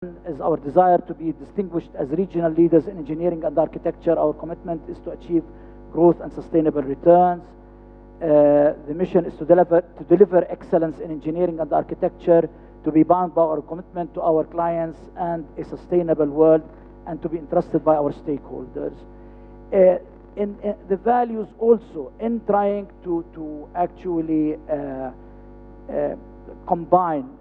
is our desire to be distinguished as regional leaders in engineering and architecture. Our commitment is to achieve growth and sustainable returns. The mission is to deliver excellence in engineering and architecture, to be bound by our commitment to our clients and a sustainable world, and to be entrusted by our stakeholders. In the values also, in trying to actually combine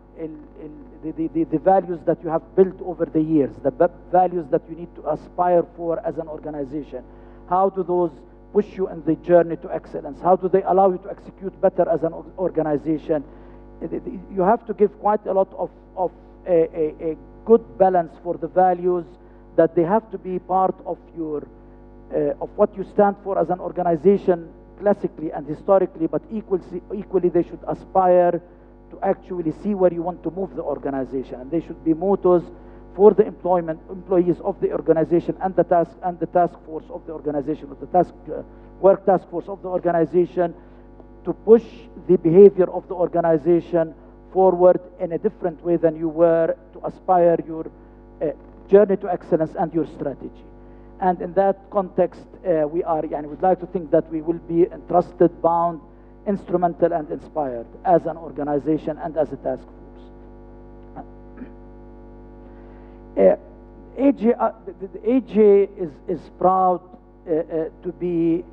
the values that you have built over the years, the values that you need to aspire for as an organization. How do those push you in the journey to excellence? How do they allow you to execute better as an organization? You have to give quite a lot of a good balance for the values, that they have to be part of your of what you stand for as an organization classically and historically, but equally they should aspire to actually see where you want to move the organization, and they should be mottos for the employees of the organization and the task force of the organization, or the work task force of the organization, to push the behavior of the organization forward in a different way than you were, to aspire your journey to excellence and your strategy. And in that context, we'd like to think that we will be entrusted, bound, instrumental, and inspired as an organization and as a task force. AJ is proud to be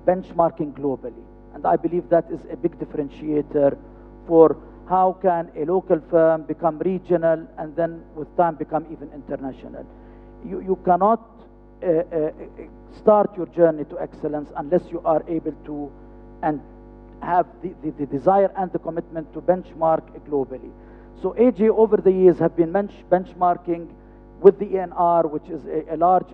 benchmarking globally, and I believe that is a big differentiator for how can a local firm become regional and then with time become even international. You cannot start your journey to excellence unless you are able to and have the desire and the commitment to benchmark globally. So AJ over the years have been benchmarking with the ENR, which is a large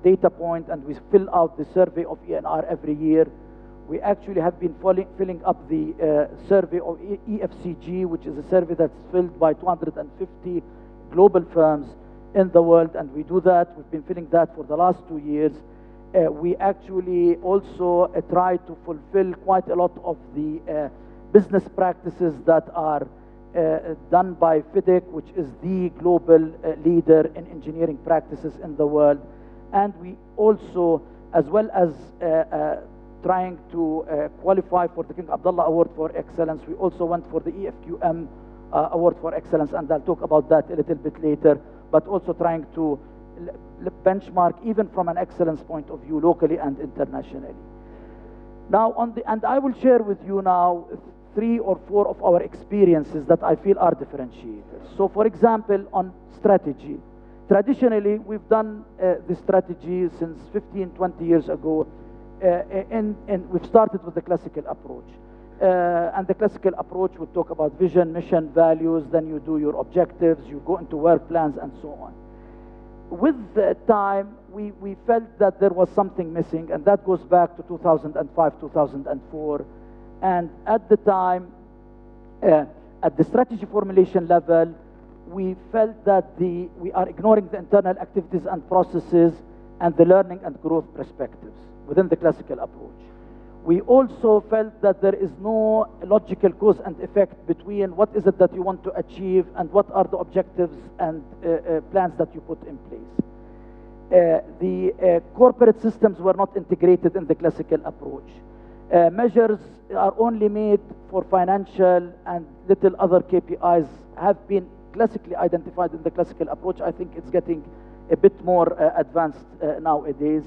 data point, and we fill out the survey of ENR every year. We actually have been filling up the survey of EFCG, which is a survey that's filled by 250 global firms in the world, and we do that. We've been filling that for the last 2 years. We actually also try to fulfill quite a lot of the business practices that are done by FIDIC, which is the global leader in engineering practices in the world. And we also, as well as trying to qualify for the King Abdullah Award for Excellence, we also went for the EFQM Award for Excellence, and I'll talk about that a little bit later, but also trying to benchmark even from an excellence point of view, locally and internationally. Now, and I will share with you now 3 or 4 of our experiences that I feel are differentiators. So, for example, on strategy, traditionally we've done the strategy since 15, 20 years ago, and we've started with the classical approach. And the classical approach would talk about vision, mission, values, then you do your objectives, you go into work plans, and so on. With the time, we felt that there was something missing, and that goes back to 2005, 2004. And at the time, at the strategy formulation level, we felt that we are ignoring the internal activities and processes and the learning and growth perspectives within the classical approach. We also felt that there is no logical cause and effect between what is it that you want to achieve and what are the objectives and plans that you put in place. The corporate systems were not integrated in the classical approach. Measures are only made for financial, and little other KPIs have been classically identified in the classical approach. I think it's getting a bit more advanced nowadays.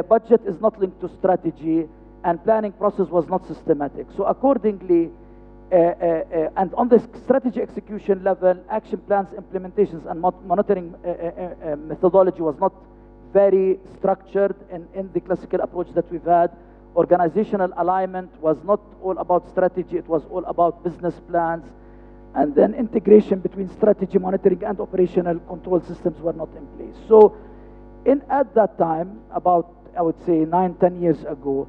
Budget is not linked to strategy, and planning process was not systematic. So accordingly, and on the strategy execution level, action plans, implementations, and monitoring methodology was not very structured in the classical approach that we've had. Organizational alignment was not all about strategy, it was all about business plans. And then integration between strategy, monitoring, and operational control systems were not in place. So at that time, about, I would say, 9, 10 years ago,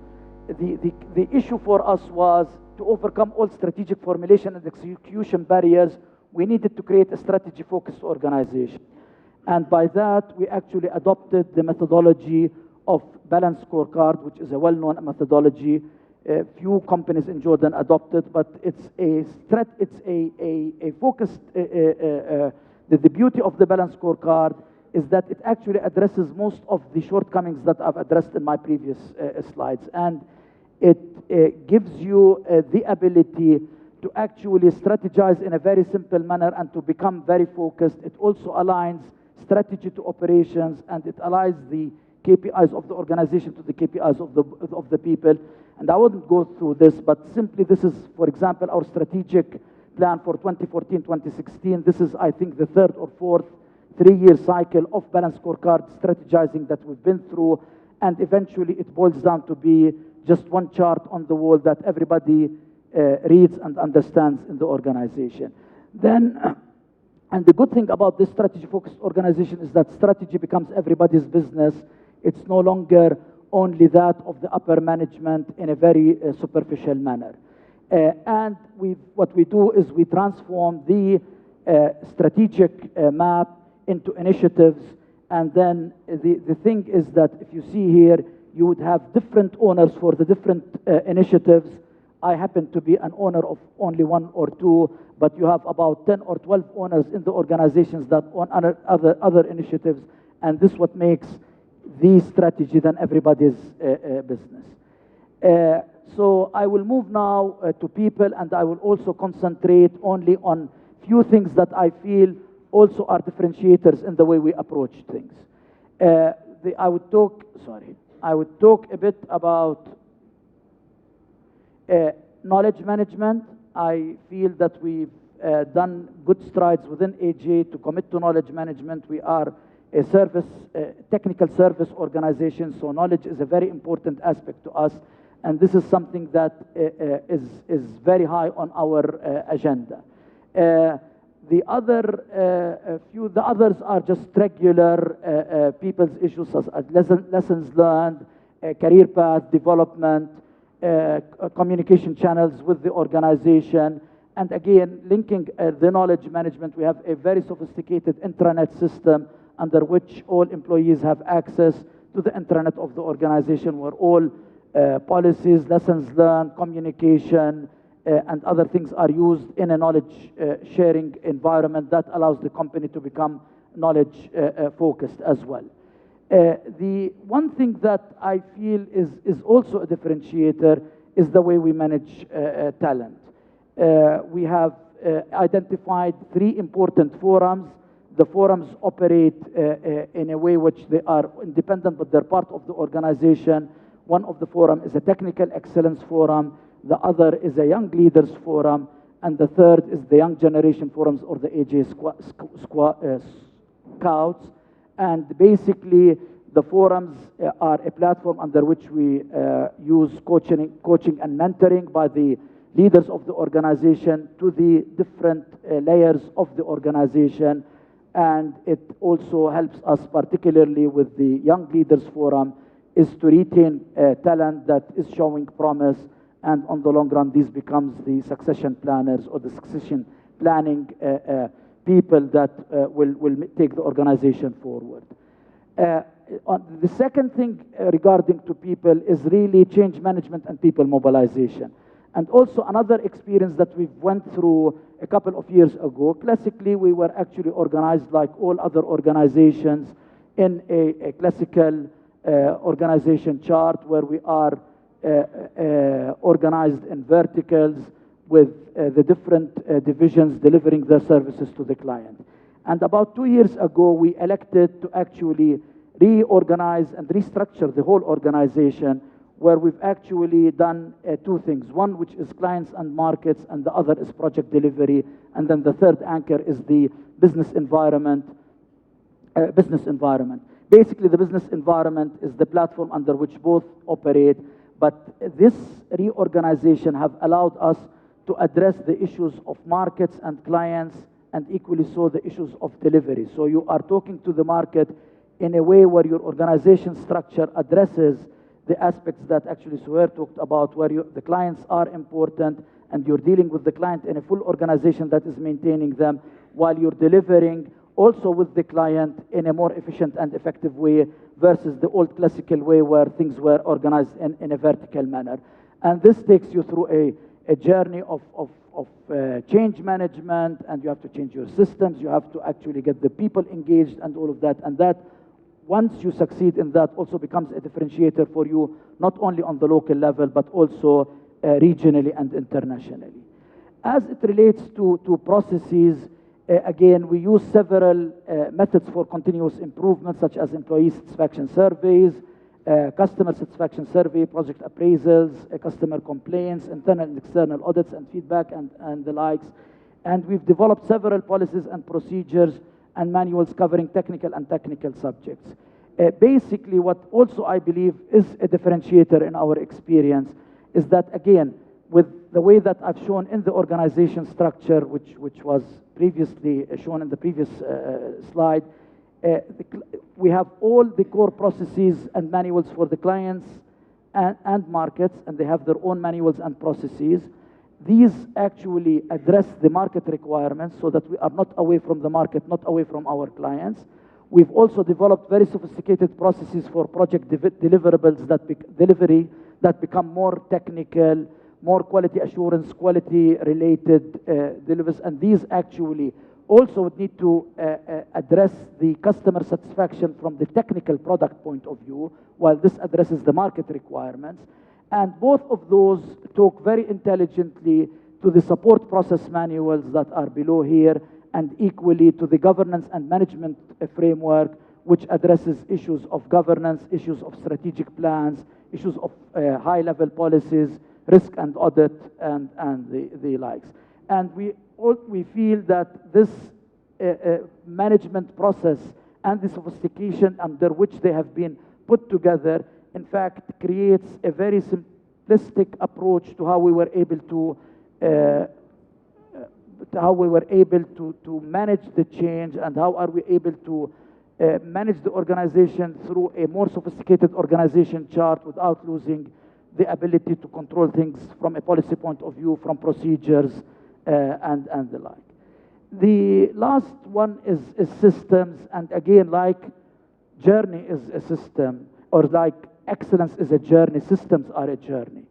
the issue for us was to overcome all strategic formulation and execution barriers. We needed to create a strategy-focused organization. And by that, we actually adopted the methodology of balanced scorecard, which is a well-known methodology. Few companies in Jordan adopted, but it's a focused The beauty of the balanced scorecard is that it actually addresses most of the shortcomings that I've addressed in my previous slides. And it gives you the ability to actually strategize in a very simple manner and to become very focused. It also aligns strategy to operations, and it aligns the KPIs of the organization to the KPIs of the people. And I wouldn't go through this, but simply this is, for example, our strategic plan for 2014-2016. This is, I think, the third or fourth three-year cycle of balanced scorecard strategizing that we've been through, and eventually it boils down to be just one chart on the wall that everybody reads and understands in the organization. Then, and the good thing about this strategy-focused organization is that strategy becomes everybody's business. It's no longer only that of the upper management in a very superficial manner. And what we do is we transform the strategic map into initiatives. And then the thing is that if you see here, you would have different owners for the different initiatives. I happen to be an owner of only one or two, but you have about 10 or 12 owners in the organizations that own other initiatives. And this is what makes the strategy than everybody's business. So I will move now to people, and I will also concentrate only on few things that I feel also are differentiators in the way we approach things. I would talk a bit about knowledge management. I feel that we've done good strides within AJ to commit to knowledge management. We are a technical service organization, so knowledge is a very important aspect to us, and this is something that is very high on our agenda. The others are just regular people's issues, such as lessons learned, career path development, communication channels with the organization, and again, linking the knowledge management. We have a very sophisticated intranet system under which all employees have access to the intranet of the organization, where all policies, lessons learned, communication, and other things are used in a knowledge sharing environment that allows the company to become knowledge focused as well. The one thing that I feel is also a differentiator is the way we manage talent. We have identified three important forums. The forums operate in a way which they are independent, but they're part of the organization. One of the forum is a technical excellence forum, the other is a young leaders forum, and the third is the young generation forums, or the AJ Scouts. And basically, the forums are a platform under which we use coaching and mentoring by the leaders of the organization to the different layers of the organization. And it also helps us, particularly with the Young Leaders Forum, is to retain talent that is showing promise, and on the long run, this becomes the succession planners or the succession planning people that will take the organization forward. The second thing regarding to people is really change management and people mobilization. And also another experience that we've went through a couple of years ago. Classically, we were actually organized like all other organizations in a classical organization chart, where we are organized in verticals with the different divisions delivering their services to the client. And about 2 years ago, we elected to actually reorganize and restructure the whole organization, where we've actually done two things. One, which is clients and markets, and the other is project delivery. And then the third anchor is the business environment. Basically, the business environment is the platform under which both operate. But this reorganization have allowed us to address the issues of markets and clients, and equally so the issues of delivery. So you are talking to the market in a way where your organization structure addresses the aspects that actually Sahir talked about, where the clients are important, and you're dealing with the client in a full organization that is maintaining them, while you're delivering also with the client in a more efficient and effective way, versus the old classical way where things were organized in a vertical manner. And this takes you through a journey of change management, and you have to change your systems. You have to actually get the people engaged and all of that. And that, once you succeed in that, also becomes a differentiator for you, not only on the local level, but also regionally and internationally. As it relates to processes, again, we use several methods for continuous improvement, such as employee satisfaction surveys, customer satisfaction survey, project appraisals, customer complaints, internal and external audits and feedback, and the likes. And we've developed several policies and procedures and manuals covering technical and technical subjects. Basically, what also I believe is a differentiator in our experience is that, again, with the way that I've shown in the organization structure, which was previously shown in the previous slide, we have all the core processes and manuals for the clients and markets, and they have their own manuals and processes. These actually address the market requirements so that we are not away from the market, not away from our clients. We've also developed very sophisticated processes for project deliverables delivery that become more technical, more quality assurance, quality related delivers, and these actually also would need to address the customer satisfaction from the technical product point of view, while this addresses the market requirements. And both of those talk very intelligently to the support process manuals that are below here, and equally to the governance and management framework, which addresses issues of governance, issues of strategic plans, issues of high-level policies, risk and audit, and the likes. And we feel that this management process and the sophistication under which they have been put together, in fact, creates a very simplistic approach to how we were able to manage the change, and how are we able to manage the organization through a more sophisticated organization chart without losing the ability to control things from a policy point of view, from procedures, and the like. The last one is systems, and again, like journey is a system, or like excellence is a journey, systems are a journey.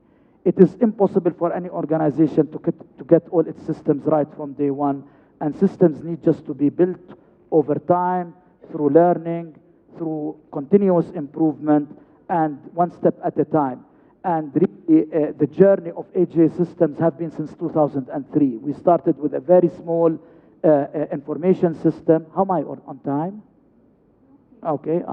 It is impossible for any organization to get all its systems right from day one, and systems need just to be built over time, through learning, through continuous improvement, and one step at a time. And really, the journey of AJ systems have been since 2003. We started with a very small information system. How am I on time? Okay.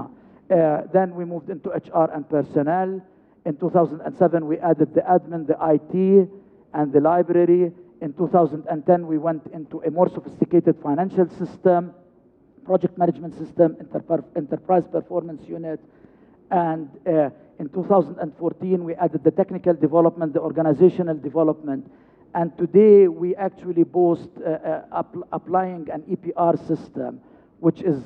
Then we moved into HR and personnel. In 2007, we added the admin, the IT, and the library. In 2010, we went into a more sophisticated financial system, project management system, enterprise performance unit, and in 2014, we added the technical development, the organizational development, and today we actually boast applying an EPR system, which is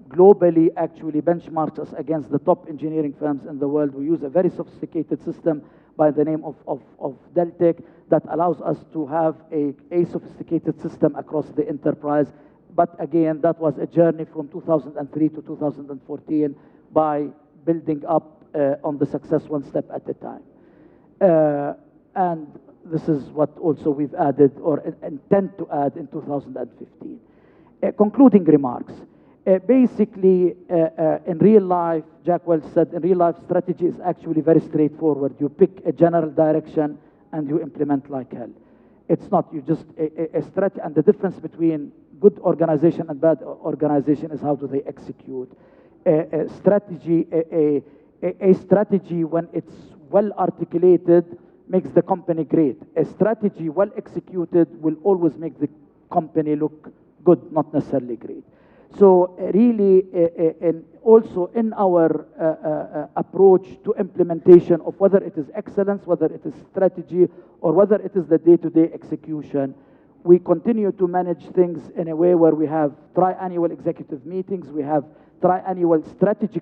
globally actually benchmarks us against the top engineering firms in the world. We use a very sophisticated system by the name of Deltec that allows us to have a sophisticated system across the enterprise. But again, that was a journey from 2003 to 2014 by building up on the success one step at a time. And this is what also we've added or intend to add in 2015. Concluding remarks. Basically, in real life, Jack Welch said, in real life, strategy is actually very straightforward. You pick a general direction and you implement like hell. It's not, you just, a strategy, and the difference between good organization and bad organization is how do they execute. A strategy, when it's well articulated, makes the company great. A strategy well executed will always make the company look good, not necessarily great. So really, also in our approach to implementation of whether it is excellence, whether it is strategy, or whether it is the day-to-day execution, we continue to manage things in a way where we have tri-annual executive meetings, we have tri-annual strategy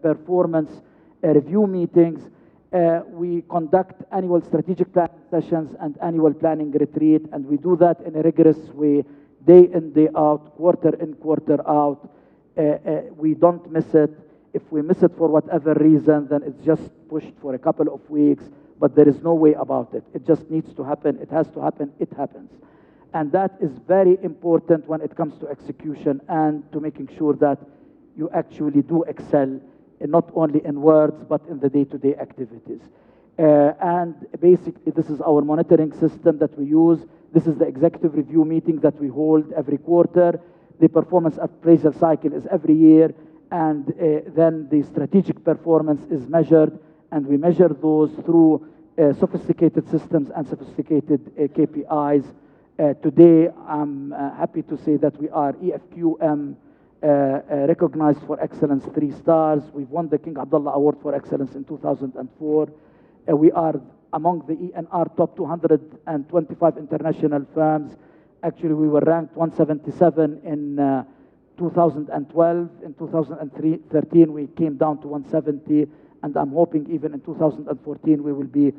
performance review meetings, we conduct annual strategic planning sessions and annual planning retreat, and we do that in a rigorous way, day in, day out, quarter in, quarter out. We don't miss it. If we miss it for whatever reason, then it's just pushed for a couple of weeks. but there is no way about it. It just needs to happen. It has to happen. It happens. And that is very important when it comes to execution and to making sure that you actually do excel, not only in words, but in the day-to-day activities. And basically, this is our monitoring system that we use. This is the executive review meeting that we hold every quarter. The performance appraisal cycle is every year. And then the strategic performance is measured. And we measure those through sophisticated systems and sophisticated KPIs. Today, I'm happy to say that we are EFQM recognized for excellence 3 stars. We've won the King Abdullah Award for Excellence in 2004. We are among the ENR top 225 international firms. Actually, we were ranked 177 in 2012. In 2013, we came down to 170. And I'm hoping even in 2014, we will be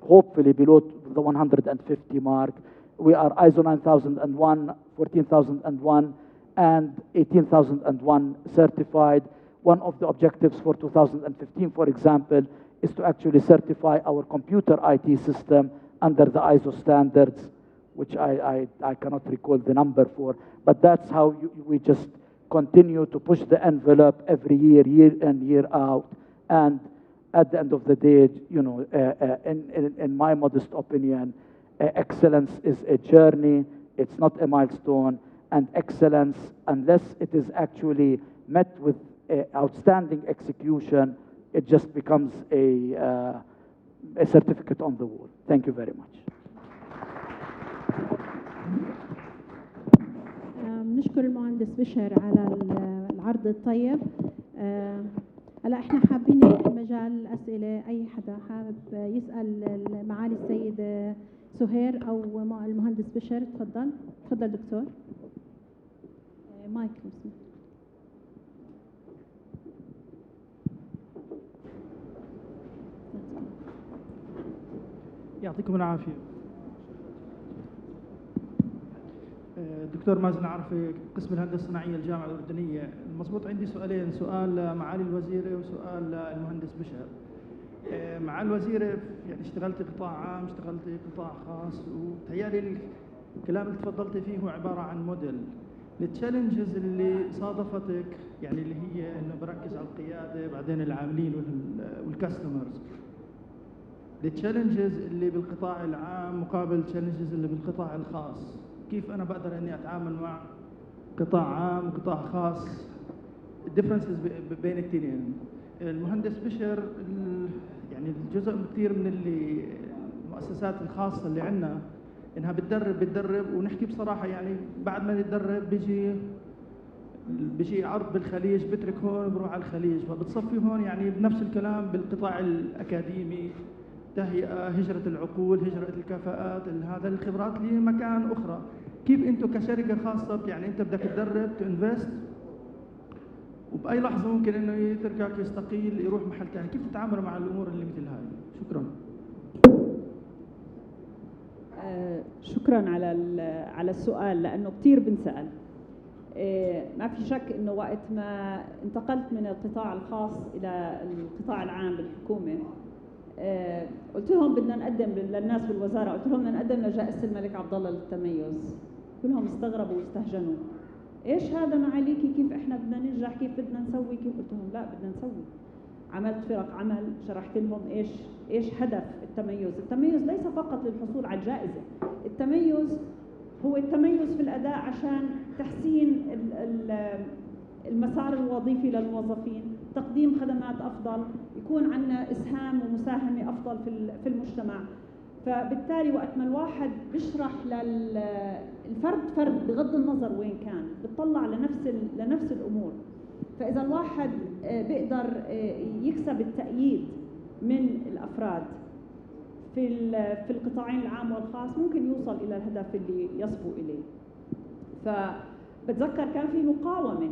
hopefully below the 150 mark. We are ISO 9001, 14001, and 18001 certified. One of the objectives for 2015, for example, is to actually certify our computer IT system under the ISO standards, which I cannot recall the number for, but that's how we just continue to push the envelope every year, year in, year out. And at the end of the day, you know, in my modest opinion, excellence is a journey, it's not a milestone, and excellence, unless it is actually met with outstanding execution, it just becomes a certificate on the wall. Thank you very much. نشكر المهندس بشر على العرض الطيب. هلا احنا حابين نفتح مجال الاسئله، اي حدا حابب يسال معالي السيده سهير او المهندس بشر. تفضل دكتور. مايك مسموح. يعطيكم العافيه. دكتور مازن عرفي، قسم الهندسه الصناعيه الجامعه الاردنيه. المضبوط عندي سؤالين، سؤال لمعالي الوزيره وسؤال للمهندس بشر. معالي الوزيره، يعني اشتغلتي قطاع عام، اشتغلتي قطاع خاص، وتهيألي الكلام اللي تفضلتي فيه هو عباره عن موديل. التشالنجز اللي صادفتك، يعني اللي هي انه بركز على القياده، بعدين العاملين والكاستمرز. التشالنجز اللي بالقطاع العام مقابل التشالنجز اللي بالقطاع الخاص، كيف انا بقدر اني اتعامل مع قطاع عام وقطاع خاص، الديفرنسز بين الاثنين. المهندس بشر، يعني الجزء كثير من اللي المؤسسات الخاصه اللي عندنا انها بتدرب ونحكي بصراحه، يعني بعد ما يتدرب بيجي عرض بالخليج، بترك هون بروح على الخليج، فبتصفي هون. يعني بنفس الكلام بالقطاع الاكاديمي، تهيئه، هجره العقول، هجره الكفاءات، هذا الخبرات لمكان اخرى. كيف انتم كشركه خاصه، يعني انت بدك تدرب تنفست، وباي لحظه ممكن انه يتركك، يستقيل، يروح محل ثاني، كيف تتعاملوا مع الامور اللي مثل هاي؟ شكرا. شكرا على السؤال، لانه كثير بنسال. ما في شك انه وقت ما انتقلت من القطاع الخاص الى القطاع العام بالحكومه، قلت لهم بدنا نقدم للناس بالوزاره، قلت لهم بدنا نقدم لجائزه الملك عبد الله للتميز. كلهم استغربوا واستهجنوا. ايش هذا معاليكي؟ كيف احنا بدنا ننجح؟ كيف بدنا نسوي؟ كيف؟ قلت لهم لا، بدنا نسوي. عملت فرق عمل، شرحت لهم ايش هدف التميز. التميز ليس فقط للحصول على الجائزه، التميز هو التميز في الاداء عشان تحسين المسار الوظيفي للموظفين، تقديم خدمات افضل، يكون عندنا اسهام ومساهمه افضل في المجتمع. فبالتالي وقت ما الواحد بيشرح فرد بغض النظر وين كان، بتطلع لنفس الامور. فاذا الواحد بيقدر يكسب التأييد من الافراد في القطاعين العام والخاص، ممكن يوصل الى الهدف اللي يصبو اليه. فبتذكر كان في مقاومه